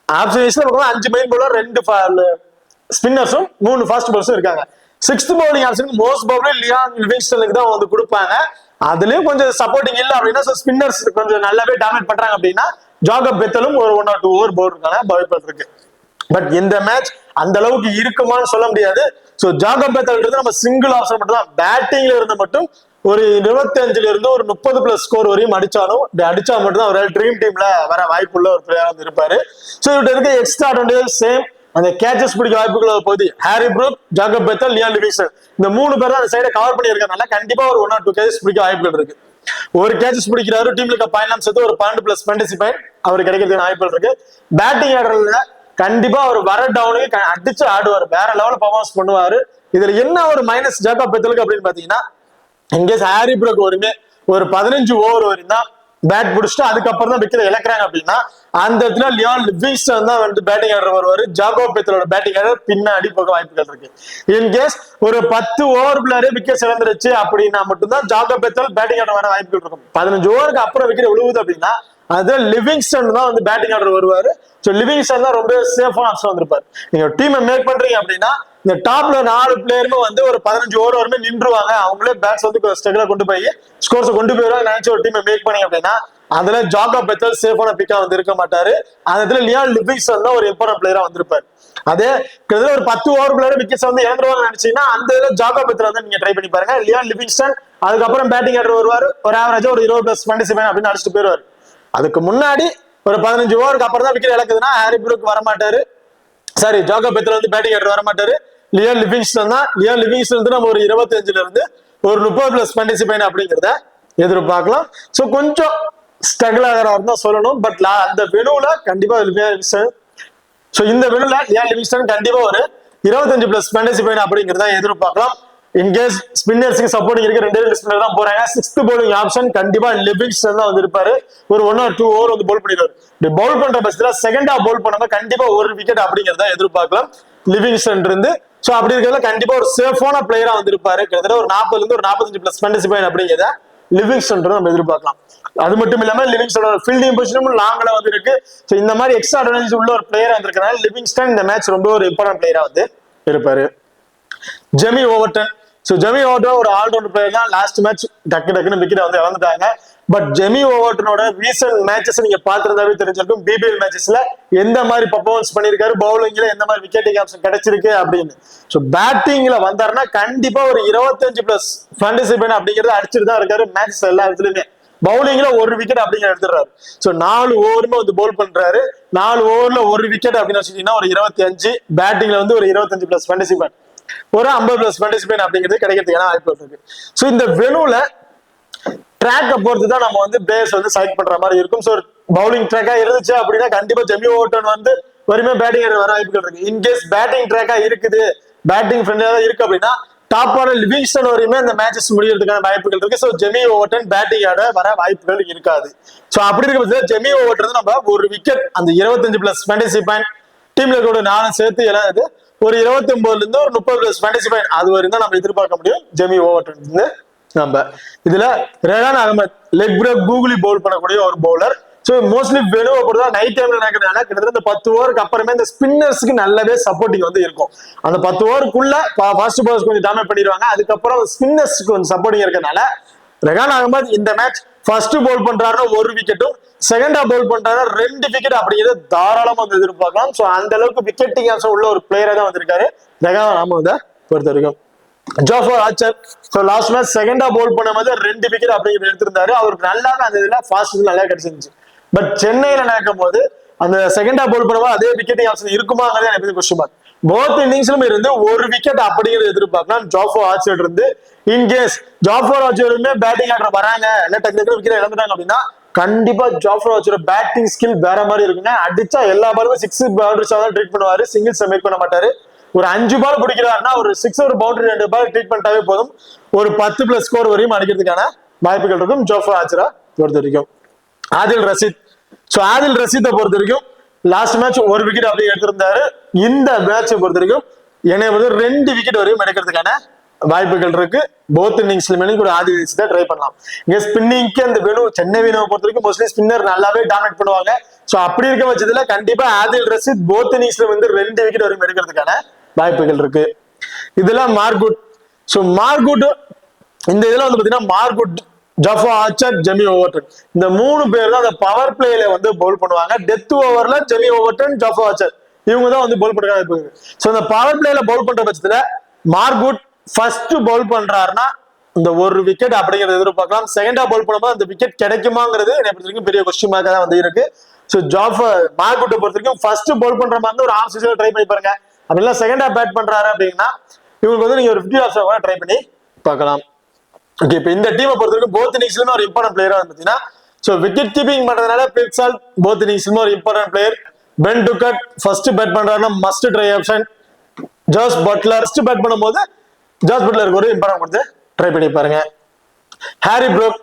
option, 5 main bowler, 2 ஸ்பின்னர்ஸும் 3 ஃபாஸ்ட் பவுலர்ஸும் இருக்காங்க. 6th பவுலிங் ஆப்ஷனுக்கு மோஸ்ட் பவுலர் லியான் லிவிங்ஸ்டனுக்கு தான் வந்து கொடுப்பாங்க. அதுலயும் கொஞ்சம் சப்போர்ட்டிங் இல்ல அப்படின்னா ஸ்பின்னர்ஸ் கொஞ்சம் நல்லாவே டாமினேட் பண்றாங்க அப்படின்னா ஜாகோப் பெத்தலும் ஒரு 1 or 2 ஓவர் பவுலருக்கான வாய்ப்புகள் இருக்கு. பட் இந்த மேட்ச் அந்த அளவுக்கு இருக்குமான்னு சொல்ல முடியாது. ஸோ ஜாகோப் பெத்தல் நம்ம சிங்கிள் ஆப்ஷன் மட்டும் தான், பேட்டிங்ல இருந்து மட்டும் ஒரு 25ல இருந்து ஒரு 30+ ஸ்கோர் வரையும் அடிச்சா மட்டும் தான் அவரால் ட்ரீம் டீம்ல வர வாய்ப்புள்ள ஒரு பிளேயரா வந்து இருப்பாரு. ஸோ இவர்கிட்ட இருக்க எக்ஸ்ட்ரா அட்வான்டேஜ் சேம், அந்த கேச்சஸ் பிடிக்க வாய்ப்புகள் போகுது. Harry Brook, Jacob Bethell, Liam Livingstone இந்த 3 பேர் தான் அந்த சைடை கவர் பண்ணி இருக்கறனால கண்டிப்பா ஒரு 1 or 2 கேச்சஸ் பிடிக்க வாய்ப்புகள் இருக்கு. ஒரு கேச்சஸ் பிடிக்கிறாரு, டீம்ல இருக்க பாயிண்ட் சேர்த்து ஒரு 12+ ஃபேண்டசி பாயிண்ட் அவர் கிடைக்கிறதுக்கு வாய்ப்புகள் இருக்கு. பேட்டிங் ஆர்டர்ல கண்டிப்பா அவர் வர டவுனுக்கு அடிச்சு ஆடுவார், வேற லெவலில் பர்ஃபார்மன்ஸ் பண்ணுவாரு. இதுல என்ன ஒரு மைனஸ் ஜாகோப் பெத்தலுக்கு அப்படின்னு பாத்தீங்கன்னா, இன்கேஸ் ஹாரி ப்ரோக் வரையுமே ஒரு 15 ஓவர் வரையும் தான் பேட் பிடிச்சிட்டு அதுக்கப்புறம் தான் விக்கெட் இழக்கிறாங்க அப்படின்னா அந்த இடத்துல லியான் லிவிங்ஸ்டன் தான் வந்து பேட்டிங் ஆர்டர் வருவாரு. ஜாகோப் பெத்தலோட பேட்டிங் ஆர்டர் பின்னாடி போக வாய்ப்புகள் இருக்கு. இன்கேஸ் ஒரு 10 ஓவருக்குள்ளாரே விக்கெட் இழந்துருச்சு அப்படின்னா மட்டும்தான் ஜாகோப் பெத்தல் பேட்டிங் ஆர்டர் வர வாய்ப்புகள் இருக்கும். 15 ஓவருக்கு அப்புறம் விக்கெட் விழுவுது அப்படின்னா அது லிவிங்ஸ்டன் தான் வந்து பேட்டிங் ஆர்டர் வருவாரு. ஸோ லிவிங்ஸ்டன் தான் ரொம்ப சேஃபான ஆப்ஷன் வந்திருப்பாரு. நீங்க டீமை மேக் பண்றீங்க அப்படின்னா இந்த டாப்ல 4 பிளேயருமே வந்து ஒரு 15 ஓவர் வரைமே நின்றுவாங்க, அவங்களே பேட்ஸ் வந்து ஸ்டெக்ல கொண்டு போய் ஸ்கோர்ஸ் கொண்டு போயிருவாங்க நினைச்சு ஒரு டீமை மேக் பண்ணீங்க அப்படின்னா அதுல ஜாகோப் பெத்தல் சேஃபான பிக்கா வந்து இருக்க மாட்டாரு. அந்த இடத்துல லியான் லிவிங்ஸ்டன் தான் ஒரு இம்பார்ட்டன்ட் பிளேயரா வந்திருப்பாரு. அதே ஒரு 10 ஓவருக்குள்ள விக்கெட்ஸ் வந்து இழந்துருவாங்க நினைச்சீங்கன்னா அந்த இதுல ஜாகோப் பெத்தல் வந்து நீங்க ட்ரை பண்ணி பாருங்க. லியான் லிவிங்ஸ்டன் அதுக்கப்புறம் பேட்டிங் ஆர்டர் வருவாரு, ஒரு ஆவரேஜா ஒரு 20+ ஃபேண்டசி பாயிண்ட் அப்படின்னு அடிச்சுட்டு போயிருவாரு. அதுக்கு முன்னாடி ஒரு 15 ஓவருக்கு அப்புறம் தான் விக்கெட் இழக்குதுன்னா ஹாரி ப்ரோக் வர மாட்டாரு, சாரி ஜாகோப் பெத்தல் வந்து பேட்டிங் ஆர்டர் வர மாட்டாரு. லியான் லிவிங்ஸ்டன் தான். லியான் லிவிங்ஸ்டன் வந்து நம்ம ஒரு 25ல இருந்து ஒரு 30+ ஃபேண்டசி பாயிண்ட் அப்படிங்கிறத எதிர்பார்க்கலாம். ஸோ கொஞ்சம் ஸ்ட்ரகிள் ஆகிறாரு தான் சொல்லணும். பட் அந்த வெனுல கண்டிப்பா ஸோ இந்த வெனுல லியான் லிவிங்ஸ்டன் கண்டிப்பா ஒரு 25+ ஃபேண்டசி பாயிண்ட் அப்படிங்கிறத எதிர்பார்க்கலாம். இன்கேஸ் ஸ்பின்னர்ஸ்க்கு சப்போர்ட்டிங் இருக்கு, 2 ஸ்பின்னர் தான் போறாங்க. 6th பவுலிங் ஆப்ஷன் கண்டிப்பா லிவிங்ஸ்டன் தான் வந்து இருப்பாரு. ஒரு 1 or 2 ஓவர் வந்து பவுல் பண்ணிடுவாரு. இப்படி பவுல் பண்ற பட்சத்துல செகண்டா பவுல் பண்ணாம கண்டிப்பா ஒரு விக்கெட் அப்படிங்கிறத எதிர்பார்க்கலாம் லிவிங்ஸ்டன் இருந்து. ஸோ அப்படி இருக்கிறதுல கண்டிப்பா ஒரு சேஃபான பிளேயரா வந்து இருப்பாரு. கிட்டத்தட்ட ஒரு 40ல இருந்து ஒரு 45+ ஃபேண்டசி பாயிண்ட் அப்படிங்கிறத லிவிங்ஸ்டன் நம்ம எதிர்பார்க்கலாம். அது மட்டும் இல்லாம லிவிங்ஸ்டனோட ஃபீல்டிங் பொசிஷனும் லாங்ல வந்து இருக்கு. ஸோ இந்த மாதிரி எக்ஸ்ட்ரா அட்வான்டேஜ் உள்ள ஒரு பிளேயரா இருந்திருக்கனால லிவிங்ஸ்டன் இந்த மேட்ச் ரொம்ப ஒரு இம்பார்ட்டன்ட் பிளேயரா வந்து இருப்பாரு. Jamie Overton. So Jamie Overton ஒரு ஆல்ரவுண்டர் பிளேயர் தான். லாஸ்ட் மேட்ச் டக்குன்னு விக்கெட் வந்து இழந்துட்டாங்க. பட் ஜெமி ஓவர்டனோட ரீசன்ட் மேட்சஸ் நீங்க பார்த்திருந்தாவே தெரிஞ்சிருக்கும், பிபிஎல் மேட்சஸ்ல எந்த மாதிரி பர்ஃபார்மன்ஸ் பண்ணிருக்காரு, பவுலிங்ல எந்த மாதிரி விக்கெட்டிங் ஆப்ஷன் கிடைச்சிருக்கு அப்படின்னு. ஸோ பேட்டிங்ல வந்தாருன்னா கண்டிப்பா ஒரு 25+ ஃபேண்டசி பாயிண்ட் அப்படிங்கறத அடிச்சுட்டு தான் இருக்காரு மேட்சஸ் எல்லா இடத்துலயுமே. பவுலிங்ல ஒரு விக்கெட் அப்படிங்கிற எடுத்துறாரு. ஸோ 4 ஓவருமே வந்து பவுல் பண்றாரு. 4 ஓவர்ல ஒரு விக்கெட் அப்படின்னு வச்சுட்டீங்கன்னா ஒரு 25, பேட்டிங்ல வந்து ஒரு 25+ ஃபேண்டசி பாயிண்ட், ஒரு 50+ ஃபேண்டசி பாயிண்ட் அப்படிங்கிறது கிடைக்கிறதுக்கான வாய்ப்பு இருக்கு. ஸோ இந்த வெனுல ட்ராக்கை பொறுத்து தான் நம்ம வந்து பிளேயர்ஸ் வந்து செலக்ட் பண்ற மாதிரி இருக்கும். ஸோ பவுலிங் ட்ராக்கா இருந்துச்சு அப்படின்னா கண்டிப்பா ஜெமி ஓவர்டன் வந்து வறுமை பேட்டிங் வர வாய்ப்புகள் இருக்கு. இன்கேஸ் பேட்டிங் ட்ராக்கா இருக்குது, பேட்டிங் ஃப்ரெண்டா இருக்கு அப்படின்னா டாப் ஆர்டர் லிவிங்ஸ்டன் வரையுமே இந்த மேட்சஸ் முடியறதுக்கான வாய்ப்புகள் இருக்கு. ஸோ ஜெமி ஓவர்டன் பேட்டிங் ஆட வர வாய்ப்புகள் இருக்காது. ஸோ அப்படி இருக்க பட்சத்தில் ஜெமி ஓவர்டன் நம்ம ஒரு விக்கெட் அந்த 25+ ஃபேண்டசி பாயிண்ட் டீம்ல கூட நானும் சேர்த்து எல்லாம் ஒரு 29 இருந்து ஒரு 30 பிளஸ் ஃபேண்டசி பாயிண்ட் அது வரைக்கும் தான் நம்ம எதிர்பார்க்க முடியும் ஜெமி ஓவர்டன். நம்ம இதுல Rehan Ahmed leg break googly bowl பண்ணக்கூடிய ஒரு பவுலர். ஸோ மோஸ்ட்லி வெனுவை பொறுத்தா நைட் டைம்ல நடக்கிறதுனால கிட்டத்தட்ட இந்த 10 ஓவருக்கு அப்புறமே இந்த ஸ்பின்னர்ஸ்க்கு நல்லாவே சப்போர்ட்டிங் வந்து இருக்கும். அந்த 10 ஓவருக்குள்ள ஃபாஸ்ட் பாலர்ஸ் கொஞ்சம் டாமினேட் பண்ணிடுவாங்க. அதுக்கப்புறம் ஸ்பின்னர்ஸ்க்கு கொஞ்சம் சப்போர்ட்டிங் இருக்கிறதுனால ரெஹான் அகமது இந்த மேட்ச் ஃபர்ஸ்ட் பவுல் பண்றாருன்னா 1 விக்கெட்டும், செகண்டா பவுல் பண்றாரு 2 விக்கெட் அப்படிங்கிறது தாராளமா வந்து எதிர்பார்க்கலாம். ஸோ அந்த அளவுக்கு விக்கெட்டிங் ஆல்சோ உள்ள ஒரு பிளேயரா தான் வந்திருக்காரு ரெஹான் அகமதை பொறுத்த வரைக்கும். ஜோஃபர் ஆர்ச்சர் லாஸ்ட் மேட்ச் செகண்டா பவுல் பண்ணும்போது 2 விக்கெட் அப்படிங்கிறது எடுத்திருந்தாரு. அவருக்கு நல்லாவே அந்த இதுல ஃபாஸ்ட் நல்லா கிடைச்சிருந்துச்சு. பட் சென்னையில நடக்கும் போது அந்த செகண்டா பவுல் பண்ணும்போது அதே விக்கெட்டிங் ஆப்ஷன் இருக்குமாங்கிறது எனக்கு கொஸ்டின் மார்க். போத் இன்னிங்ஸ்லும் இருந்து 1 விக்கெட் அப்படிங்கிறது எதிர்பார்க்கலாம் ஜோஃபர் ஆர்ச்சர் இருந்து. இன்கேஸ் ஜோஃபர் ஆர்ச்சருமே பேட்டிங் ஆடுற வராங்க இல்ல டெக்னிக்கல் விக்கெட் இழந்துட்டாங்க அப்படின்னா கண்டிப்பா ஜோஃபர் ஆர்ச்சர் பேட்டிங் ஸ்கில் வேற மாதிரி இருக்குங்க. அடிச்சா எல்லா பாலுமே 6 பவுண்டரிஸா தான் ட்ரீட் பண்ணுவாரு, சிங்கிள்ஸ் மேக் பண்ண மாட்டாரு. ஒரு 5 பால் பிடிக்கிறாருன்னா ஒரு 6 ஒரு பவுண்டரி 2 பால் ட்ரீட் பண்ணிட்டாவே போதும், ஒரு 10 பிளஸ் ஸ்கோர் வரையும் அடிக்கிறதுக்கான வாய்ப்புகள் இருக்கும் ஜோஃபர் ஆர்ச்சரை பொறுத்த வரைக்கும். ஆதில் ரஷீத். ஸோ ஆதில் ரஷீத்தை பொறுத்த வரைக்கும் லாஸ்ட் மேட்ச் 1 விக்கெட் அப்படியே எடுத்திருந்தாரு. இந்த மேட்சை பொறுத்த வரைக்கும் என்னை வந்து 2 விக்கெட் வரையும் எடுக்கிறதுக்கான வாய்ப்புகள் இருக்கு. போத் இன்னிங்ஸ்ல கூட ஆதில் ரஷீத்தை ட்ரை பண்ணலாம். இங்க ஸ்பின்னிங்க்கு அந்த வேணு சென்னை வேணுவை பொறுத்த வரைக்கும் மோஸ்ட்லி ஸ்பின்னர் நல்லாவே டாமினேட் பண்ணுவாங்க. ஸோ அப்படி இருக்க பட்சத்துல கண்டிப்பா ஆதில் ரஷீத் போத் இன்னிங்ஸ்ல வந்து 2 விக்கெட் வரையும் எடுக்கிறதுக்கான வாய்ப்புகள் இருக்கு. இதெல்லாம் மார்குட். ஸோ மார்குட் இந்த இதுல வந்து பாத்தீங்கன்னா Mark Wood, Jofra Archer, Jamie Overton இந்த 3 பேர் தான் அந்த பவர் பிளேல வந்து பவுல் பண்ணுவாங்க. டெத் ஓவர்ல ஜெமி ஓவர்டன், ஜோஃபர் ஆர்ச்சர் இவங்க தான் வந்து பவுல் பண்றாங்க. சோ இந்த பவர் பிளேல பவுல் பண்ற பட்சத்துல மார்குட் ஃபர்ஸ்ட் பவுல் பண்றாருன்னா இந்த 1 விக்கெட் அப்படிங்கிறது எதிர்பார்க்கலாம். செகண்டா பவுல் பண்ணும்போது அந்த விக்கெட் கிடைக்குமாங்கிறது என்னை பொறுத்த வரைக்கும் பெரிய கொஸ்டின் மார்க்கா தான் வந்து இருக்கு. ஸோ ஜோஃபர் மார்குட்டை பொறுத்த வரைக்கும் ஃபர்ஸ்ட் பவுல் பண்ற மாதிரி ஒரு ஆஃப் சீசன் ட்ரை பண்ணி பாருங்க. அப்படின்னா செகண்டா பேட் பண்றாரு அப்படின்னா இவங்களுக்கு வந்து நீங்க ஒரு 50 ஆஃப் ட்ரை பண்ணி பார்க்கலாம். ஓகே, இப்போ இந்த டீமை பொறுத்த வரைக்கும் போத் இன்னிங்ஸ்லயும் ஒரு இம்பார்ட்டன்ட் பிளேயரா பாத்தீங்கன்னா ஸோ விக்கெட் கீப்பிங் பண்றதுனால பிரிட்சால் போத் இன்னிங்ஸ்லயும் ஒரு important player. Ben Duckett first bat பண்றாருன்னா must try option. Jos Buttler first bat பண்ணும்போது ஜோஸ் பட்லருக்கு ஒரு இம்பார்ட்டன்ட் கொடுத்து ட்ரை பண்ணி பாருங்க. ஹாரி ப்ரூக்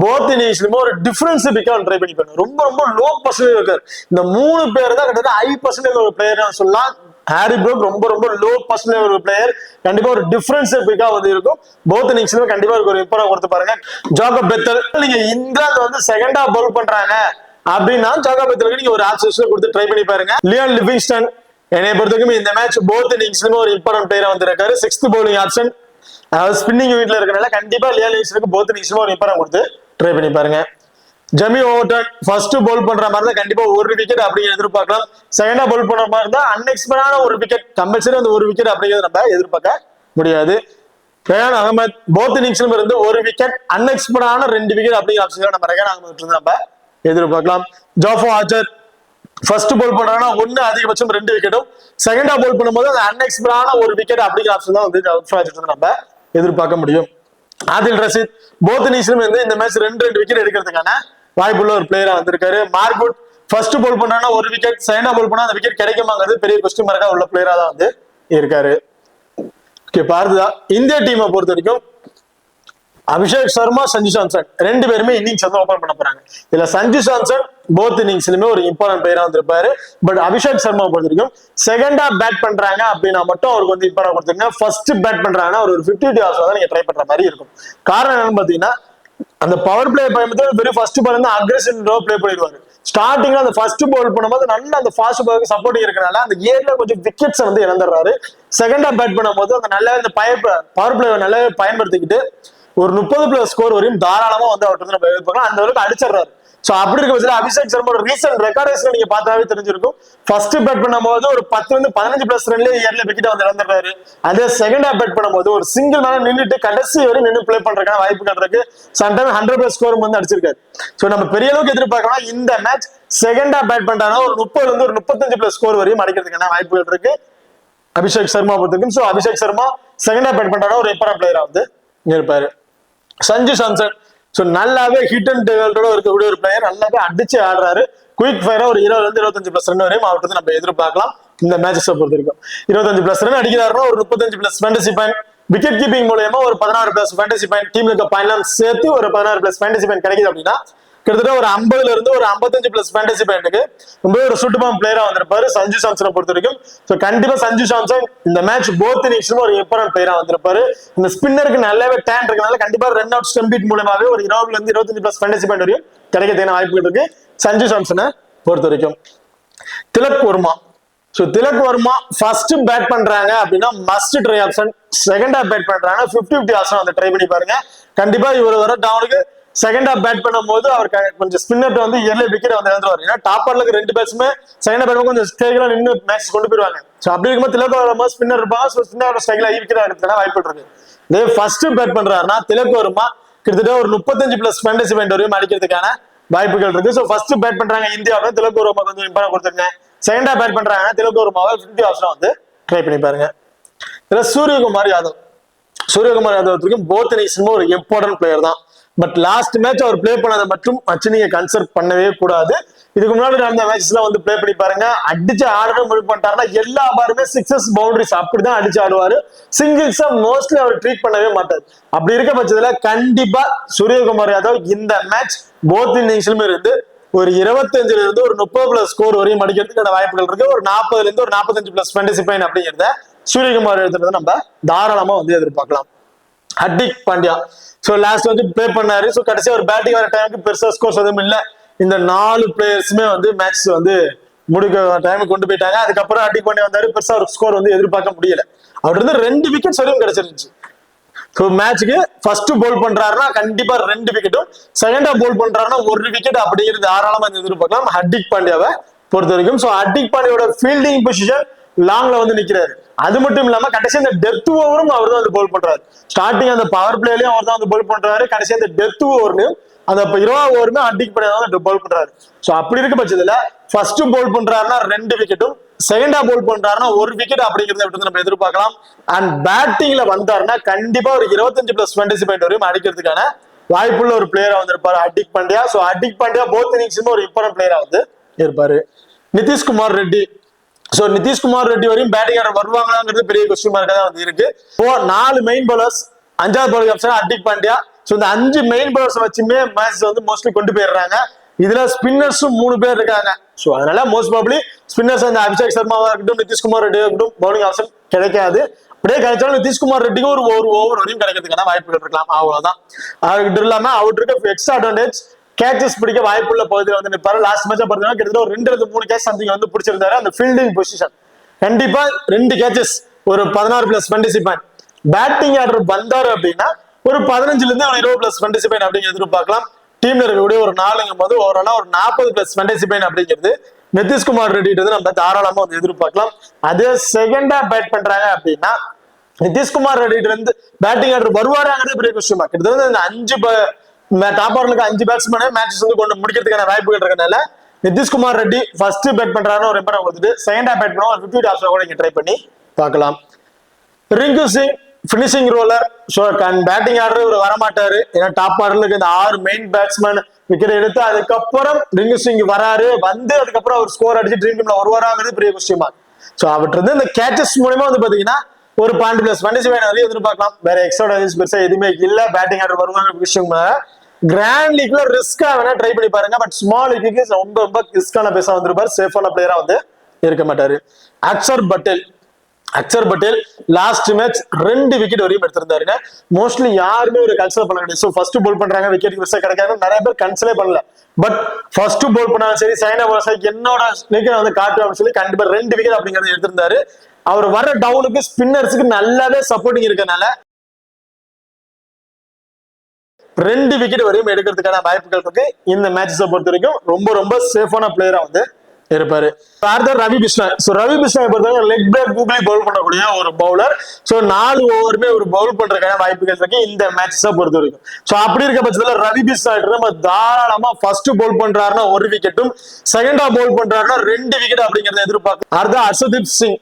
போத் இன்னிங்ஸ்லயும் ஒரு டிஃபரன்ஸ் பிக்கா ட்ரை பண்ணி பாருங்க. ரொம்ப ரொம்ப லோ பர்சன்டேஜ் இருக்காரு. இந்த 3 பேர் தான் கிட்டத்தட்ட ஹை பர்சன்டேஜ் ஒரு பிளேயர் சொல்லலாம். ஹாரி ப்ரூக் ரொம்ப ரொம்ப லோ பர்சன்டேஜ் ஒரு பிளேயர், கண்டிப்பா ஒரு டிஃபரன்ஸ் பிக்கா வந்து இருக்கும். போத் இன்னிங்ஸ்லயும் கண்டிப்பா ஒரு இம்பார்ட்டன்ட் கொடுத்து பாருங்க. ஜாக்கப் பெத்தல் நீங்க இங்கிலாந்து வந்து செகண்டா பவுல் பண்றாங்க அப்படின்னா ஜாக்கப் பெத்தலுக்கு நீங்க ஒரு ஆப்ஷன் கொடுத்து ட்ரை பண்ணி பாருங்க. லியான் லிவிங்ஸ்டன் என்னை பொறுத்த வரைக்கும் இந்த மேட்ச் போத் இன்னிங்ஸ்லயும் ஒரு இம்பார்ட்டன்ட் பிளேயரா வந்திருக்காரு. 6th பவுலிங் ஆப்ஷன், அதாவது ஸ்பின்னிங் யூனிட்ல இருக்கனால கண்டிப்பா லியான் லிவிங்ஸ்டனுக்கு போத் இன்னிங்ஸ்லயும் ஒரு இம்பார்ட்டன்ட் கொடுத்து ட்ரை பண்ணி பாருங்க. ஜெமி ஓவர்டன் ஃபர்ஸ்ட் பவுல் பண்ற மாதிரி தான் கண்டிப்பா 1 விக்கெட் அப்படிங்கிறது எதிர்பார்க்கலாம். செகண்டா பவுல் பண்ற மாதிரி தான் அன்எக்ஸ்பெக்டான 1 விக்கெட், கம்பல்சரி அந்த 1 விக்கெட் அப்படிங்கிறது நம்ம எதிர்பார்க்க முடியாது. ரெஹான் அகமது போத் இன்னிங்ஸ்லும் இருந்து 1 விக்கெட், அன்எக்ஸ்பெக்டான 2 விக்கெட் அப்படிங்கிற ஆப்ஷன் நம்ம ரெஹான் அகமது நம்ம எதிர்பார்க்கலாம். ஜோஃபர் ஆர்ச்சர் ஃபர்ஸ்ட் பவுல் பண்றாங்கன்னா 1 அதிகபட்சம் 2 விக்கெட்டும், செகண்டா பவுல் பண்ணும்போது அந்த அன்எக்ஸ்பெக்டான 1 விக்கெட் அப்படிங்கிற ஆப்ஷன் தான் வந்து ஜோஃபர் ஆர்ச்சர் நம்ம எதிர்பார்க்க முடியும். ஆதில் ரஷீத் போத் இன்னிங்ஸ்லும் இருந்து இந்த மேட்ச் 2 விக்கெட் எடுக்கிறதுக்கான வாய்ப்புள்ள ஒரு பிளேயரா வந்திருக்காரு. மார்குட் ஃபர்ஸ்ட் பவுல் பண்ணா 1 விக்கெட், செகண்டா பவுல் பண்ணா அந்த விக்கெட் கிடைக்குமாங்கிறது பெரிய கொஸ்டின் மார்க்கா உள்ள பிளேயரா தான் வந்து இருக்காரு. ஓகே, பாருதா இந்திய டீமை பொறுத்த வரைக்கும் அபிஷேக் சர்மா, சஞ்சு சாம்சன் 2 பேருமே இன்னிங்ஸ் வந்து ஓபன் பண்ண போறாங்க. இதுல சஞ்சு சாம்சன் போத் இன்னிங்ஸ்லயுமே ஒரு இம்பார்ட்டன்ட் பிளேயரா வந்திருப்பாரு. பட் அபிஷேக் சர்மா பொறுத்த வரைக்கும் செகண்டா பேட் பண்றாங்க அப்படின்னா மட்டும் அவருக்கு வந்து இம்பார்ட்டன்ட் கொடுத்துருங்க. ஃபர்ஸ்ட் பேட் பண்றாங்கன்னா ஒரு 50 ஹவர்ஸ் தான் நீங்க ட்ரை பண்ற மாதிரி இருக்கும். காரணம் என்னன்னு பாத்தீங்கன்னா அந்த பவர் பிளே பயன்படுத்தி வெறும் ஃபர்ஸ்ட் பால் வந்து அக்ரெசிவ் பிளே பண்ணிடுவாரு. ஸ்டார்டிங்ல அந்த ஃபர்ஸ்ட் பால் பண்ணும்போது நல்ல அந்த ஃபாஸ்ட் பாலுக்கு சப்போர்ட்டிங் இருக்கனால அந்த ஏர்ல கொஞ்சம் விக்கெட்ஸ் வந்து இழந்துடுறாரு. செகண்டா பேட் பண்ணும்போது அந்த நல்ல இந்த பவர் பிளே நல்லாவே பயன்படுத்திக்கிட்டு ஒரு 30 பிளஸ் ஸ்கோர் வரையும் தாராளமா வந்து அவர்கிட்ட வந்து நம்ம எதிர்பார்க்கலாம். அந்த அளவுக்கு அடிச்சிடறாரு. சோ அப்படி இருக்க பட்சத்துல அபிஷேக் சர்மா ரீசன்ட் ரெக்கார்ட்ஸ்ல நீங்க பார்த்தாவே தெரிஞ்சிருக்கும். ஃபர்ஸ்ட் பேட் பண்ணும்போது ஒரு 10 15 பிளஸ் ரன்ல ஏர்ல விக்கெட் வந்து இழந்துடுறாரு. அதே செகண்டா பேட் பண்ணும்போது ஒரு சிங்கிள் மேல நின்றுட்டு கடைசி வரை நின்று பிளே பண்றதுக்கான வாய்ப்புகள் இருக்கு. சம்டைம் 100 பிளஸ் ஸ்கோர் வந்து அடிச்சிருக்காரு. சோ நம்ம பெரிய அளவுக்கு எதிர்பார்க்கலாம் இந்த மேட்ச் செகண்டா பேட் பண்றாங்க ஒரு 30 இருந்து ஒரு 35 பிளஸ் ஸ்கோர் வரையும் அடிக்கிறதுக்கான வாய்ப்புகள் இருக்கு அபிஷேக் சர்மா பொறுத்திருக்கும். சோ அபிஷேக் சர்மா செகண்டா பேட் பண்றாங்க ஒரு இம்பார்ட்டன்ட் பிளேயரா வந்து இருப்பாரு. சஞ்சு சாம்சன் சோ நல்லாவே ஹிட் அண்ட் டெவலோட இருக்கக்கூடிய ஒரு பிளேயர், நல்லாவே அடிச்சு ஆடுறாரு. குயிக் ஃபயரா ஒரு 20 இருந்து 25 பிளஸ் ரன் வரையும் அவர்கிட்ட நம்ம எதிர்பார்க்கலாம். இந்த மேட்சஸ் பொறுத்த வரைக்கும் 25 பிளஸ் ரன் அடிக்கிறாருன்னா ஒரு 35 plus fantasy point, wicket keeping மூலமா ஒரு 16 பிளஸ் ஃபேண்டசி பாயிண்ட், டீமுக்கு பாயிண்ட் சேர்த்து ஒரு 16 பிளஸ் ஃபேண்டசி பாயிண்ட் கிடைக்குது அப்படின்னா கிட்டத்தட்ட ஒரு 50ல இருந்து ஒரு 55 பிளஸ் ஃபேண்டசி பாயிண்ட்டுக்கு ரொம்ப ஒரு சூட்டமான பிளேயரா வந்திருப்பாரு சஞ்சு சாம்சனை பொறுத்த வரைக்கும். ஸோ கண்டிப்பா சஞ்சு சாம்சன் இந்த மேட்ச் போத் இன்னிங்ஸ்லும் ஒரு இம்பார்ட்டன்ட் பிளேயரா வந்திருப்பாரு. இந்த ஸ்பின்னருக்கு நல்லாவே டேன் இருக்கனால கண்டிப்பா ரன் அவுட் ஸ்டெம் பீட் மூலமாவே ஒரு 20ல இருந்து 25 பிளஸ் ஃபேண்டசி பாயிண்ட் வரையும் கிடைக்கிறதுக்கான வாய்ப்புகள் இருக்கு சஞ்சு சாம்சனை பொறுத்த வரைக்கும். Tilak Varma. So Tilak Varma first bat பண்றாங்க அப்படின்னா must try option. Second half bat பண்றாங்க 50-50 ஆப்ஷன் வந்து ட்ரை பண்ணி பாருங்க. கண்டிப்பா இவர் வர டவுனுக்கு செகண்ட் ஹாஃப் பேட் பண்ணும்போது அவர் கொஞ்சம் ஸ்பின்னர் வந்து இயர்லி விக்கெட் வந்து இழந்துருவாரு. ஏன்னா டாப் ஆர்டருக்கு 2 பேட்ஸ்மே செகண்ட் பேட் கொஞ்சம் ஸ்டேஜ்ல நின்று மேட்ச் கொண்டு போயிருவாங்க. ஸோ அப்படி இருக்கும்போது திலக் வர்மா ஸ்பின்னர் இருப்பாங்க. ஸோ ஸ்பின்னர் ஸ்டைல விக்கெட் எடுத்துக்கான வாய்ப்பு இருக்கு. இதே ஃபர்ஸ்ட் பேட் பண்றாருன்னா திலக் வர்மா கிட்டத்தட்ட ஒரு 35 பிளஸ் ஃபேண்டசி பாயிண்ட் வரையும் அடிக்கிறதுக்கான வாய்ப்புகள் இருக்கு. ஸோ ஃபர்ஸ்ட் பேட் பண்றாங்க இந்தியாவில் திலக் வர்மா கொஞ்சம் இம்பார்ட்டன்ட் கொடுத்துருங்க. செகண்ட் ஹாஃப் பேட் பண்றாங்க திலக் வர்மாவை 50 ஆப்ஷன் வந்து ட்ரை பண்ணி பாருங்க. இதுல சூரியகுமார் யாதவ். சூரியகுமார் யாதவ் போத் இன்னிங்ஸ்ல ஒரு இம்பார்ட்டன்ட் பிளேயர் தான். பட் லாஸ்ட் மேட்ச் அவர் பிளே பண்ணதை மட்டும் நீங்க கன்சிடர் பண்ணவே கூடாது. இதுக்கு முன்னாடி நடந்த மேட்ச்ல வந்து பிளே பண்ணி பாருங்க. அடிச்சு ஆடணும் முடிவு பண்ணிட்டாருன்னா எல்லா பாருமே சிக்ஸஸ் பவுண்டரிஸ் அப்படிதான் அடிச்சு ஆடுவாரு. சிங்கிள்ஸா மோஸ்ட்லி அவர் ட்ரீட் பண்ணவே மாட்டார். அப்படி இருக்க பட்சத்துல கண்டிப்பா சூரியகுமார் யாதவ் இந்த மேட்ச் போத் இன்னிங்ஸ்லுமே இருந்து ஒரு 25ல இருந்து ஒரு 30 பிளஸ் ஸ்கோர் வரையும் அடிக்கிறதுக்கான வாய்ப்புகள் இருக்கு. ஒரு 40ல இருந்து ஒரு 45 பிளஸ் ஃபேண்டசி பாயிண்ட் அப்படிங்கிறத சூரியகுமார் எடுத்துறத நம்ம தாராளமா வந்து எதிர்பார்க்கலாம். ஹர்திக் பாண்டியா. ஸோ லாஸ்ட் வந்து பிளே பண்ணாரு. ஸோ கடைசியா ஒரு பேட்டிங் வர டைமுக்கு பெருசா ஸ்கோர்ஸ் எதுவும் இல்லை. இந்த 4 பிளேயர்ஸுமே வந்து மேட்ச் வந்து முடிக்க டைமுக்கு கொண்டு போயிட்டாங்க. அதுக்கப்புறம் ஹர்திக் பாண்டியா வந்தாரு. பெருசா ஒரு ஸ்கோர் வந்து எதிர்பார்க்க முடியல. அவர் வந்து 2 விக்கெட்ஸ் வரையும் கிடைச்சிருந்துச்சு. ஸோ மேட்சுக்கு ஃபர்ஸ்ட் போல் பண்றாருன்னா கண்டிப்பா 2 விக்கெட்டும், செகண்ட் ஹாஃப் போல் பண்றாருன்னா 1 விக்கெட் அப்படிங்கிறது தாராளமா எதிர்பார்க்கலாம் ஹர்திக் பாண்டியாவை பொறுத்த வரைக்கும். ஸோ ஹர்திக் பாண்டியோட ஃபீல்டிங் பொசிஷன் லாங்ல வந்து நிக்கிறாரு. அது மட்டும் இல்லாம கடைசி அந்த டெத் ஓவரும் அவர் தான் வந்து போல் பண்றாரு. ஸ்டார்டிங் அந்த பவர் பிளேலயும் அவர் தான் வந்து போல் பண்றாரு. கடைசி அந்த டெத் ஓவர்லயும் அந்த 20 ஓவருமே ஹர்திக் பாண்டியா தான் போல் பண்றாரு. ஸோ அப்படி இருக்க பட்சத்துல ஃபர்ஸ்ட் போல் பண்றாருன்னா 2 விக்கெட்டும், செகண்ட் ஹாஃப் போல் பண்றாருன்னா 1 விக்கெட் அப்படிங்கிறத விட்டு நம்ம எதிர்பார்க்கலாம். அண்ட் பேட்டிங்ல வந்தாருன்னா கண்டிப்பா ஒரு 25 பிளஸ் ஃபேண்டசி பாயிண்ட் வரையும் அடிக்கிறதுக்கான வாய்ப்புள்ள ஒரு பிளேயரா வந்திருப்பாரு ஹர்திக் பாண்டியா. ஸோ ஹர்திக் பாண்டியா போத் இன்னிங்ஸுமே ஒரு இம்பார்ட்டன்ட் பிளேயரா வந்து இருப்பாரு. நிதிஷ்குமார் ரெட்டி. ஸோ நிதிஷ்குமார் ரெட்டி வரையும் பேட்டிங் ஆர்டர் வருவாங்களாங்கிறது பெரிய கொஸ்டின் மார்க்கா தான் வந்து இருக்கு. 4 மெயின் பவுலர்ஸ், 5வது bowling option Hardik Pandya. So இந்த 5 மெயின் பவுலர்ஸ் வச்சுமே மேட்ச் வந்து மோஸ்ட்லி கொண்டு போயிடுறாங்க. இதுல ஸ்பின்னர்ஸும் 3 பேர் இருக்காங்க. ஸோ அதனால மோஸ்ட் ப்ராபப்லி ஸ்பின்னர்ஸ் அந்த அபிஷேக் சர்மாவா இருக்கட்டும், நிதிஷ்குமார் ரெட்டியா இருக்கட்டும் பவுலிங் ஆப்ஷன் கிடைக்காது. அப்படியே கிடைச்சாலும் நிதிஷ்குமார் ரெட்டிக்கு ஒரு ஓவர் வரையும் கிடைக்கிறதுக்கான வாய்ப்புகள் இருக்கலாம். அவ்வளவுதான். அவர்கிட்ட இல்லாம அவருக்கு எக்ஸ்ட்ரா அட்வான்டேஜ் கேச்சஸ் பிடிக்க வாய்ப்புள்ள பகுதியில் வந்து நிற்பாரு. லாஸ்ட் மேட்சா பார்த்தீங்கன்னா கிட்டத்தட்ட ஒரு 2-3 கேட்ச் சம்திங் வந்து பிடிச்சிருந்தாரு. அந்த ஃபீல்டிங் பொசிஷன் கண்டிப்பா 2 கேச்சஸ் ஒரு 16 plus fantasy point. Batting order வந்தாரு அப்படின்னா ஒரு 15ல இருந்து 20 பிளஸ் ஃபேண்டசி பாயிண்ட் அப்படிங்கிறது எதிர்பார்க்கலாம். டீம்ல இருக்கக்கூடிய ஒரு 4ங்கும் போது ஓவராலா ஒரு 40 பிளஸ் ஃபேண்டசி பாயிண்ட் அப்படிங்கிறது நிதிஷ்குமார் ரெட்டி நம்ம தாராளமா வந்து எதிர்பார்க்கலாம். அதே செகண்டா பேட் பண்றாங்க அப்படின்னா நிதிஷ்குமார் ரெட்டி இருந்து பேட்டிங் ஆர்டர் வருவாராங்கிறது பெரிய கொஸ்டின். கிட்டத்தட்ட இந்த 5 டாப் ஆர்டருக்கு 5 பேட்ஸ்மேனே மேட்சஸ் வந்து கொண்டு முடிக்கிறதுக்கான வாய்ப்புகள் இருக்கனால நிதிஷ்குமார் ரெட்டி ஃபர்ஸ்ட் பேட் பண்றாருன்னு ஒரு இம்பார்ட்டன்ட் கொடுத்துட்டு செகண்ட் ஹாஃப் பேட் பண்ணுவோம் 50 ஆப்ஷன் கூட நீங்க ட்ரை பண்ணி பார்க்கலாம். Rinku Singh finishing roller. So batting order இவர் வரமாட்டாரு. ஏன்னா டாப் ஆர்டருக்கு இந்த 6 மெயின் பேட்ஸ்மேன் விக்கெட் எடுத்து அதுக்கப்புறம் ரிங்கு சிங் வராரு. வந்து அதுக்கப்புறம் அவர் ஸ்கோர் அடிச்சு ட்ரீம் டீம்ல வருவாராங்கிறது பெரிய கொஸ்டின் மார்க். ஸோ அவர்கிட்ட இருந்து இந்த கேச்சஸ் மூலமா வந்து பாத்தீங்கன்னா ஒரு 12 பிளஸ் ஃபேண்டசி பாயிண்ட் வரையும் எதிர்பார்க்கலாம். வேற எக்ஸ்ட்ரா பெருசா எதுவுமே இல்ல. பேட்டிங் ஆர்டர் வருவாங்க விஷயம். கிராண்ட் லீக்ல ரிஸ்கா வேணா ட்ரை பண்ணி பாருங்க. பட் ஸ்மால் லீக்கு ரொம்ப ரிஸ்கான பேசா வந்திருப்பாரு. சேஃபான பிளேயரா வந்து இருக்க மாட்டாரு. Axar Patel last match 2 wicket வரையும் எடுத்திருந்தாருங்க. மோஸ்ட்லி யாருமே ஒரு கன்சிடர் பண்ண கிடையாது. ஸோ ஃபர்ஸ்ட் போல் பண்றாங்க விக்கெட் பெருசா கிடைக்காது நிறைய பேர் கன்சிடர் பண்ணல. பட் ஃபர்ஸ்ட் போல் பண்ணாலும் சரி சைனா போல் என்னோட விக்கெட் வந்து காட்டு அப்படின்னு சொல்லி கண்டிப்பா 2 விக்கெட் அப்படிங்கறத எடுத்திருந்தாரு. அவர் வர டவுனுக்கு ஸ்பின்னர்ஸுக்கு நல்லாவே சப்போர்ட்டிங் இருக்கனால 2 விக்கெட் வரையும் எடுக்கிறதுக்கான வாய்ப்புகள் இருக்கு. இந்த மேட்சஸை பொறுத்த வரைக்கும் ரொம்ப சேஃபான பிளேயரா வந்து இருப்பாரு. ரவி பிஷ்ணா. ரவி பிஷ்ணா பொறுத்தவரைக்கும் லெக் பிரேக் கூகுளி பவுல் பண்ணக்கூடிய ஒரு பவுலர். 4 ஓவருமே ஒரு பவுல் பண்றதுக்கான வாய்ப்புகள் இருக்கு இந்த மேட்சஸை பொறுத்த வரைக்கும். அப்படி இருக்க பட்சத்துல ரவி பிஷ்ணா நம்ம தாராளமா ஃபர்ஸ்ட் பவுல் பண்றாருன்னா 1 விக்கெட்டும், செகண்ட் ஹாஃப் பவுல் பண்றாருன்னா 2 விக்கெட் அப்படிங்கறத எதிர்பார்க்கும். அடுத்த ஹர்ஷதீப் சிங்.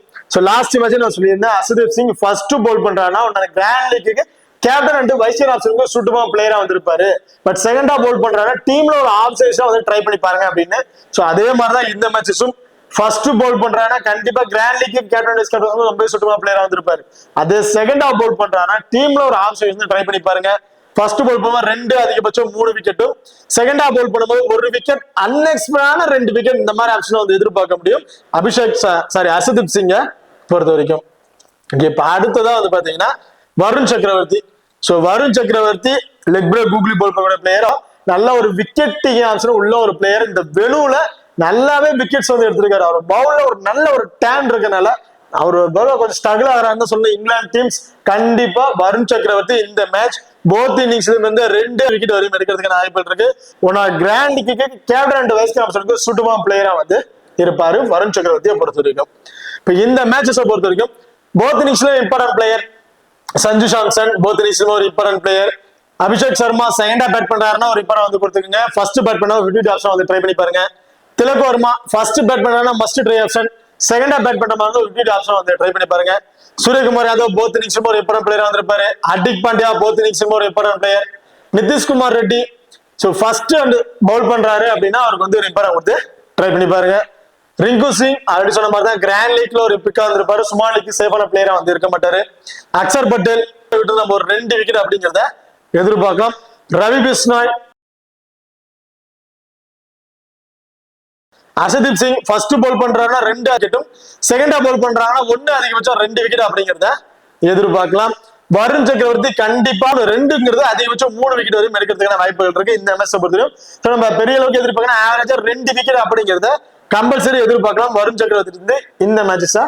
லாஸ்ட் மேட்ச் நான் சொல்லியிருந்தேன் ஹர்ஷதீப் சிங் ஃபர்ஸ்ட் பவுல் பண்றாருன்னா grand league captain and vice captain சூட்டமா பிளேயரா வந்திருப்பாரு. பட் செகண்டா போல் பண்றாங்க டீம்ல ஒரு ஆப்ஷன்ஸா வந்து ட்ரை பண்ணி பாருங்க அப்படின்னு. சோ அதே மாதிரிதான் இந்த மேட்சஸும் ஃபர்ஸ்ட் போல் பண்றாங்கன்னா கண்டிப்பா grand league captain vice captain ரொம்ப சூட்டமா பிளேயரா வந்திருப்பாரு. அதே செகண்டா போல் பண்றாங்கன்னா டீம்ல ஒரு ஆப்ஷன் ட்ரை பண்ணி பாருங்க. ஃபர்ஸ்ட் பால் பண்ணும்போது 2 அதிகபட்சம் 3 விக்கெட்டும், செகண்ட் ஹாஃப் பால் பண்ணும்போது 1 விக்கெட், அன்எக்ஸ்பெக்டடான 2 விக்கெட், இந்த மாதிரி ஆப்ஷன் வந்து எதிர்பார்க்க முடியும் ஹர்ஷதீப் சிங்க பொறுத்த வரைக்கும். இப்ப அடுத்ததா வந்து பாத்தீங்கன்னா வருண் சக்கரவர்த்தி. சோ வருண் சக்கரவர்த்தி லெக் பிரேக் கூகுளி பால் பண்ண பிளேயரா, நல்ல ஒரு விக்கெட் டேக்கிங் ஆப்ஷன் உள்ள ஒரு பிளேயர். இந்த வெனுல நல்லாவே விக்கெட்ஸ் வந்து எடுத்திருக்காரு. அவர் பவுல்ல ஒரு நல்ல ஒரு டேன் இருக்கனால அவர் கொஞ்சம் ஸ்ட்ரகிள் ஆகிறான்னு சொன்ன இங்கிலாந்து டீம்ஸ் கண்டிப்பா வருண் சக்கரவர்த்தி இந்த மேட்ச் போத் இன்னிங்ஸ்ல இருந்து 2 விக்கெட் வரையும் எடுக்கிறதுக்கான வாய்ப்பு இருக்கு. ஒன்னா grand league captain and vice கேப்டனுக்கு சுட்டுமா பிளேயரா வந்து இருப்பாரு வருண் சக்கரவர்த்தியை பொறுத்த வரைக்கும். இப்ப இந்த மேட்சஸை பொறுத்த வரைக்கும் போத் இன்னிங்ஸ்ல important player Sanju Samson, both இன்னிங்ஸ்ல ஒரு இம்பார்ட்டன்ட் பிளேயர். அபிஷேக் சர்மா செகண்டா பேட் பண்றாருன்னா ஒரு இம்பார்ட்டன் வந்து கொடுத்துருங்க. ஃபர்ஸ்ட் பேட் பண்ணா விக்கெட் ஆப்ஷன் வந்து ட்ரை பண்ணி பாருங்க. திலக் வர்மா ஃபர்ஸ்ட் பேட் பண்ணா மஸ்ட் ட்ரை ஆப்ஷன், செகண்டா பேட் பண்ற மாதிரி விக்கெட் ஆப்ஷன் வந்து ட்ரை பண்ணி பாருங்க. சூரியகுமார் யாதவ் போத் இன்னிங்ஸ்ல ஒரு இம்பார்ட்டன்ட் பிளேயர் வந்திருப்பாரு. ஹர்திக் பாண்டியா போத் இன்னிங்ஸ்ல ஒரு important player. Nitishkumar Reddy first and bowl பண்றாரு அப்படின்னா அவருக்கு வந்து ஒரு இம்பார்ட்டன் கொடுத்து ட்ரை பண்ணி பாருங்க. ரிங்கு சிங் அப்படி சொன்ன மாதிரி தான் கிராண்ட் லீக்ல ஒரு பிக்கா வந்திருப்பாரு. ஸ்மால் லீக் சேஃபான பிளேயரா வந்து இருக்க மாட்டாரு. அக்சர் பட்டேல் விட்டு நம்ம ஒரு 2 விக்கெட் அப்படிங்கிறத எதிர்பார்க்கலாம். ரவி பிஸ்னாய், ஹர்ஷதீப் சிங் ஃபர்ஸ்ட் பால் பண்றாருன்னா 2 விக்கெட்டும், செகண்டா பால் பண்றாங்கன்னா 1 அதிகபட்சம் 2 விக்கெட் அப்படிங்கிறத எதிர்பார்க்கலாம். வருண் சக்கரவர்த்தி கண்டிப்பா 2ங்கிறது அதிகபட்சம் 3 விக்கெட் வரையும் எடுக்கிறதுக்கான வாய்ப்புகள் இருக்கு இந்த மேட்ச் பொறுத்தவரைக்கும். நம்ம பெரிய அளவுக்கு எதிர்பார்க்கணும் ஆவரேஜா 2 விக்கெட் அப்படிங்கிறத கம்பல்சரி எதிர்பார்க்கலாம் வருண் சக்கரவர்த்தி இந்த மேட்சஸ்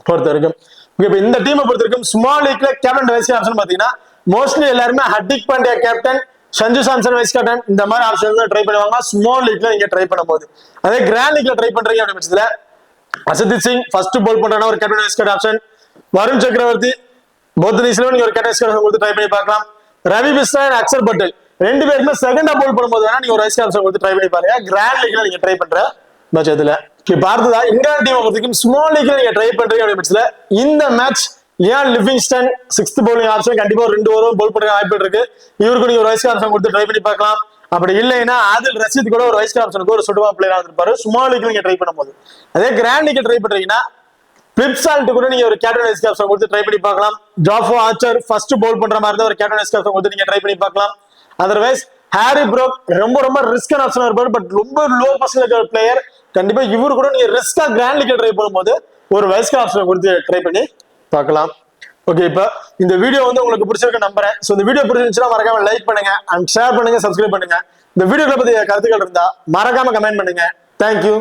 பொறுத்த வரைக்கும். இப்ப இந்த டீமை பொறுத்த வரைக்கும் ஸ்மால் லீக்ல கேப்டன் வைஸ் ஆப்ஷன் பாத்தீங்கன்னா மோஸ்ட்லி எல்லாருமே Hardik Pandya captain, Sanju Samson vice captain இந்த மாதிரி ஆப்ஷன் ட்ரை பண்ணுவாங்க ஸ்மால் லீக்ல நீங்க ட்ரை பண்ணும்போது. அதே கிராண்ட் லீக்ல ட்ரை பண்றீங்க அப்படி பட்சத்துல ஹர்ஷதீப் சிங் ஃபர்ஸ்ட் பால் பண்றானா ஒரு captain vice captain option, Varun சக்கரவர்த்தி போத் இன்னிங்ஸ்ல நீங்க ஒரு கேப்டன் வைஸ் கேப்டன் கொடுத்து ட்ரை பண்ணி பார்க்கலாம். ரவி பிஸ்னாய், அக்சர் பட்டேல் 2 பேருமே செகண்டா பால் பண்ணும்போது வேணா நீங்க ஒரு வைஸ் ஆப்ஷன் கொடுத்து ட்ரை பண்ணி பாருங்க. கிராண்ட் லீக்ல நீங்க ட்ரை பண்ற பட்சத்துல பார்த்ததா இங்கிலாந்து டீம் பொறுத்த வரைக்கும் ஸ்மால் லீக்ல நீங்க ட்ரை பண்றீங்க அப்படி பட்சத்துல இந்த மேட்ச் ஏன் லிவிங்ஸ்டன் 6th bowling ஆப்ஷன் கண்டிப்பா 2 ஓவரும் பவுல் பண்ற வாய்ப்பு இருக்கு. இவருக்கு நீங்க ஒரு வைஸ் ஆப்ஷன் கொடுத்து ட்ரை பண்ணி பார்க்கலாம். அப்படி இல்லைன்னா ஆதில் ரஷீத் கூட ஒரு வைஸ் ஆப்ஷனுக்கு ஒரு சுட்டுமா பிளேயரா இருப்பாரு ஸ்மால் லீக்ல நீங்க ட்ரை பண்ணும்போது. அதே கிராண்ட் லீக் ட்ரை பண்றீங்கன்னா பிளிப்சால்ட் கூட நீங்க ஒரு கேப்டன் வைஸ் ஆப்ஷன் கொடுத்து ட்ரை பண்ணி பார்க்கலாம். ஜாஃபோ ஆர்ச்சர் ஃபர்ஸ்ட் பவுல் பண்ற மாதிரி தான் ஒரு கேப்டன் வைஸ் ஆப்ஷன் கொடுத்து நீங்க ட்ரை பண்ணி பார்க்கலாம். அதர்வைஸ் ஹாரி ப்ரோக் ரொம்ப ரிஸ்கான ஆப்ஷன் இருப்பாரு. பட் ரொம்ப லோ பர்சன்டேஜ் பிளேயர். கண்டிப்பா இவரு கூட நீங்க ரிஸ்கா கிராண்ட் லீக் ட்ரை பண்ணும்போது ஒரு வைஸ் ஆப்ஷன் கொடுத்து ட்ரை பண்ணி பார்க்கலாம். ஓகே, இப்ப இந்த வீடியோ வந்து உங்களுக்கு பிடிச்சிருக்க நம்புறேன். சோ இந்த வீடியோ பிடிச்சிருந்துச்சுன்னா மறக்காம லைக் பண்ணுங்க அண்ட் ஷேர் பண்ணுங்க, சப்ஸ்கிரைப் பண்ணுங்க. இந்த வீடியோக்களை பத்தி கருத்துக்கள் இருந்தா மறக்காம கமெண்ட் பண்ணுங்க. தேங்க்யூ.